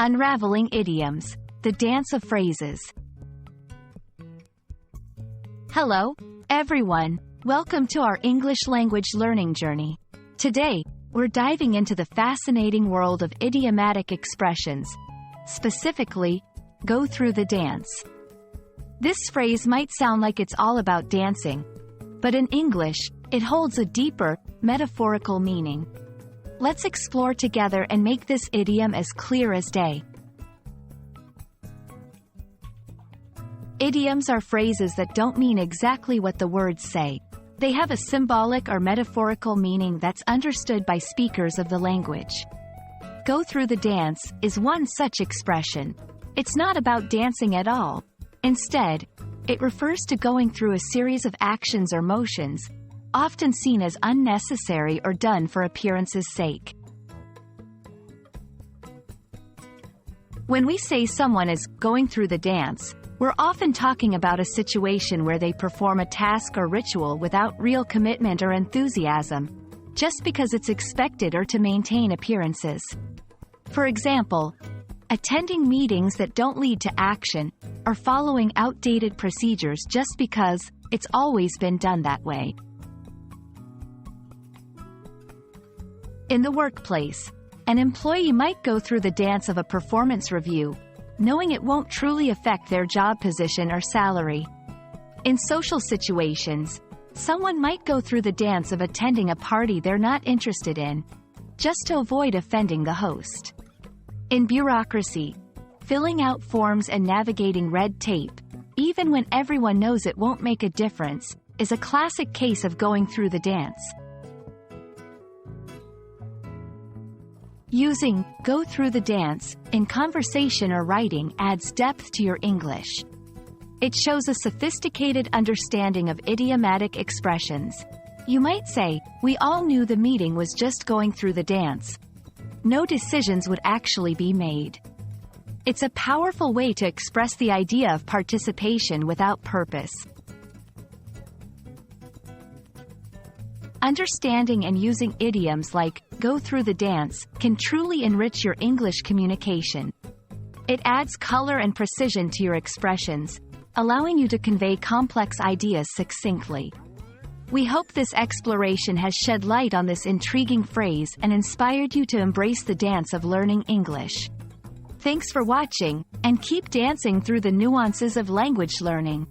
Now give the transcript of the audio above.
Unraveling Idioms, the dance of phrases. Hello, everyone. Welcome to our English language learning journey. Today, we're diving into the fascinating world of idiomatic expressions. Specifically, go through the dance. This phrase might sound like it's all about dancing, but in English, it holds a deeper, metaphorical meaning. Let's explore together and make this idiom as clear as day. Idioms are phrases that don't mean exactly what the words say. They have a symbolic or metaphorical meaning that's understood by speakers of the language. Go through the dance is one such expression. It's not about dancing at all. Instead, it refers to going through a series of actions or motions, often seen as unnecessary or done for appearance's sake. When we say someone is going through the dance, we're often talking about a situation where they perform a task or ritual without real commitment or enthusiasm, just because it's expected or to maintain appearances. For example, attending meetings that don't lead to action, or following outdated procedures just because it's always been done that way. In the workplace, an employee might go through the dance of a performance review, knowing it won't truly affect their job position or salary. In social situations, someone might go through the dance of attending a party they're not interested in, just to avoid offending the host. In bureaucracy, filling out forms and navigating red tape, even when everyone knows it won't make a difference, is a classic case of going through the dance. Using go through the dance in conversation or writing adds depth to your English. It shows a sophisticated understanding of idiomatic expressions. You might say, "We all knew the meeting was just going through the dance. No decisions would actually be made." It's a powerful way to express the idea of participation without purpose. Understanding and using idioms like go through the dance can truly enrich your English communication. It adds color and precision to your expressions, allowing you to convey complex ideas succinctly. We hope this exploration has shed light on this intriguing phrase and inspired you to embrace the dance of learning English. Thanks for watching, and keep dancing through the nuances of language learning.